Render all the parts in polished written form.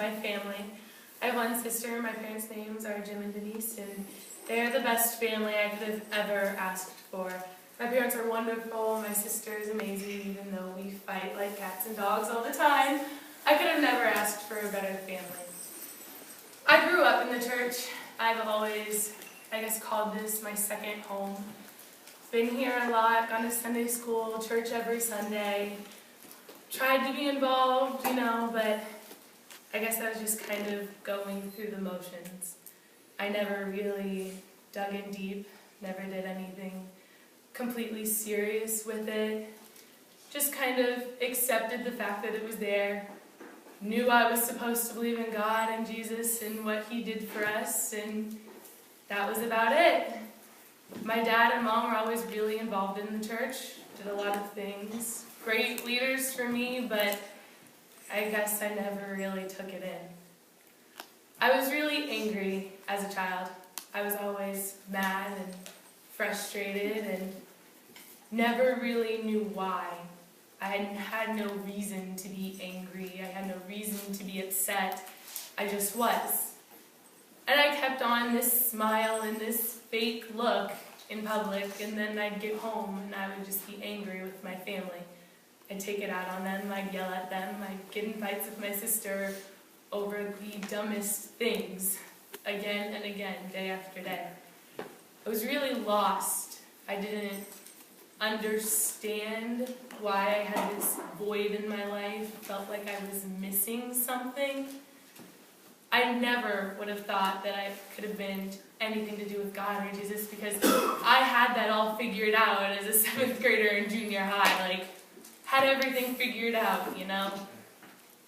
my family. I have one sister, my parents' names are Jim and Denise, and they are the best family I could have ever asked for. My parents are wonderful, my sister is amazing, even though we fight like cats and dogs all the time. I could have never asked for a better family. I grew up in the church. I've always, called this my second home. Been here a lot, gone to Sunday school, church every Sunday. Tried to be involved, but I guess I was just kind of going through the motions. I never really dug in deep, never did anything completely serious with it. Just kind of accepted the fact that it was there. Knew I was supposed to believe in God and Jesus and what He did for us, and that was about it. My dad and mom were always really involved in the church, did a lot of things. Great leaders for me, but I guess I never really took it in. I was really angry as a child. I was always mad and frustrated and never really knew why. I had no reason to be angry. I had no reason to be upset. I just was. And I kept on this smile and this fake look in public, and then I'd get home and I would just be angry with my family. I'd take it out on them, I'd yell at them, I'd get in fights with my sister over the dumbest things, again and again, day after day. I was really lost. I didn't understand why I had this void in my life, felt like I was missing something. I never would have thought that I could have been anything to do with God or Jesus, because I had that all figured out as a 7th grader in junior high, had everything figured out,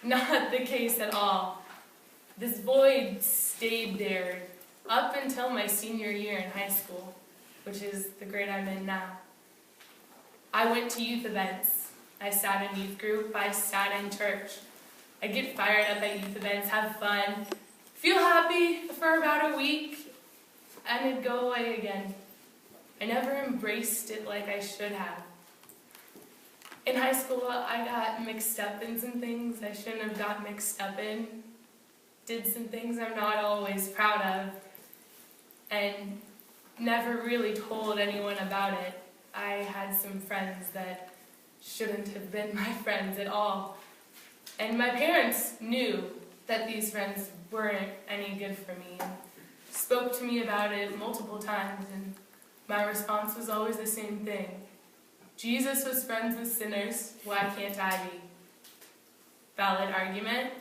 Not the case at all. This void stayed there up until my senior year in high school, which is the grade I'm in now. I went to youth events. I sat in youth group. I sat in church. I get fired up at youth events, have fun, feel happy for about a week, and it'd go away again. I never embraced it like I should have. In high school, I got mixed up in some things I shouldn't have got mixed up in. Did some things I'm not always proud of, and never really told anyone about it. I had some friends that shouldn't have been my friends at all. And my parents knew that these friends weren't any good for me, and spoke to me about it multiple times, and my response was always the same thing. Jesus was friends with sinners, why can't I be? Valid argument.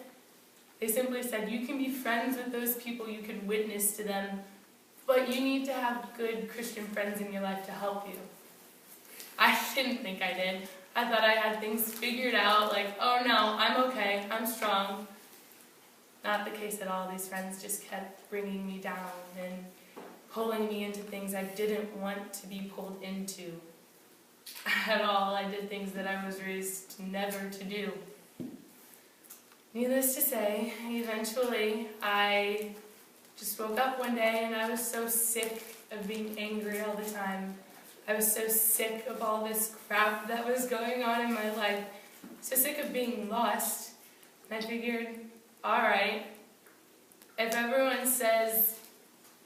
They simply said, you can be friends with those people, you can witness to them, but you need to have good Christian friends in your life to help you. I didn't think I did. I thought I had things figured out, oh no, I'm okay, I'm strong. Not the case at all. These friends just kept bringing me down and pulling me into things I didn't want to be pulled into at all. I did things that I was raised never to do. Needless to say, eventually I just woke up one day and I was so sick of being angry all the time. I was so sick of all this crap that was going on in my life. So sick of being lost. And I figured, alright, if everyone says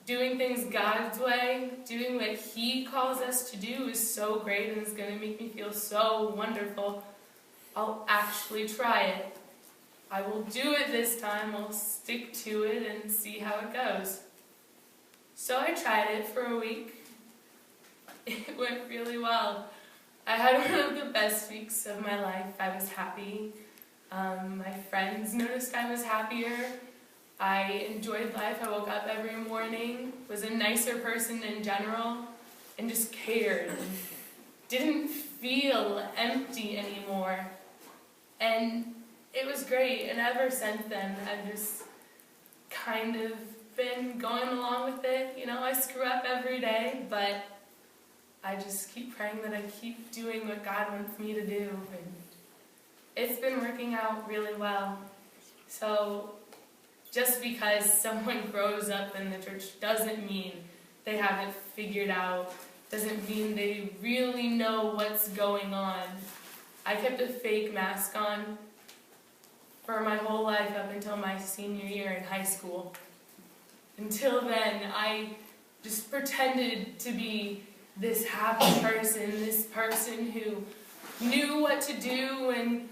doing things God's way, doing what He calls us to do is so great and is going to make me feel so wonderful, I'll actually try it. I will do it this time. I'll stick to it and see how it goes. So I tried it for a week. It went really well. I had one of the best weeks of my life. I was happy. My friends noticed I was happier. I enjoyed life. I woke up every morning, was a nicer person in general, and just cared. And didn't feel empty anymore. And it was great. And ever since then, I've just kind of been going along with it. I screw up every day, but I just keep praying that I keep doing what God wants me to do, and it's been working out really well. So just because someone grows up in the church doesn't mean they have it figured out, doesn't mean they really know what's going on. I kept a fake mask on for my whole life up until my senior year in high school. Until then, I just pretended to be this happy person, this person who knew what to do and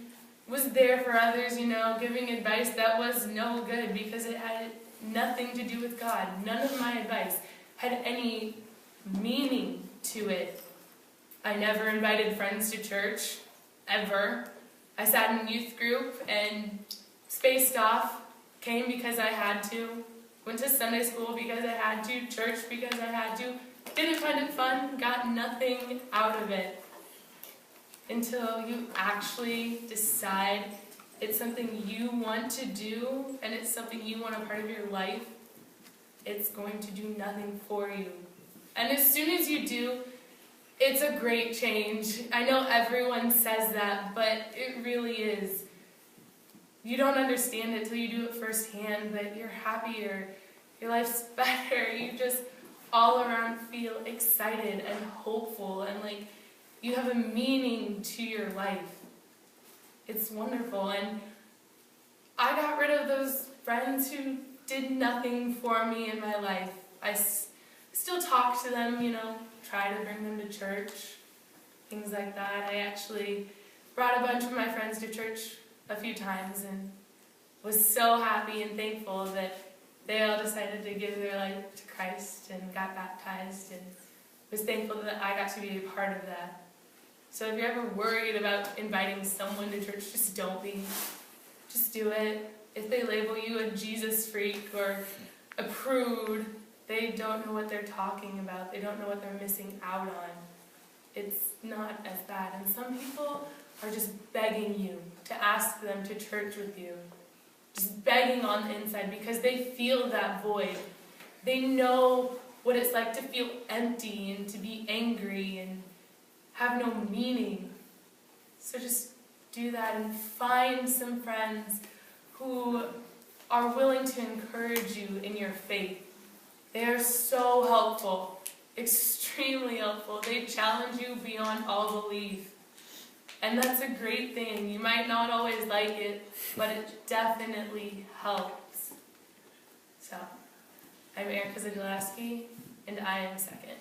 was there for others, giving advice that was no good because it had nothing to do with God. None of my advice had any meaning to it. I never invited friends to church, ever. I sat in youth group and spaced off, came because I had to, went to Sunday school because I had to, church because I had to, didn't find it fun, got nothing out of it. Until you actually decide it's something you want to do and it's something you want a part of your life, it's going to do nothing for you. And as soon as you do, it's a great change. I know everyone says that, but it really is. You don't understand it till you do it firsthand, but you're happier, your life's better, you just all around feel excited and hopeful and like you have a meaning to your life. It's wonderful. And I got rid of those friends who did nothing for me in my life. I still talk to them, try to bring them to church, things like that. I actually brought a bunch of my friends to church a few times and was so happy and thankful that they all decided to give their life to Christ and got baptized, and was thankful that I got to be a part of that. So if you're ever worried about inviting someone to church, just don't be. Just do it. If they label you a Jesus freak or a prude, they don't know what they're talking about. They don't know what they're missing out on. It's not as bad. And some people are just begging you to ask them to church with you. Just begging on the inside because they feel that void. They know what it's like to feel empty and to be angry and have no meaning. So just do that and find some friends who are willing to encourage you in your faith. They are so helpful, extremely helpful. They challenge you beyond all belief. And that's a great thing. You might not always like it, but it definitely helps. So, I'm Erica Z, and I am second.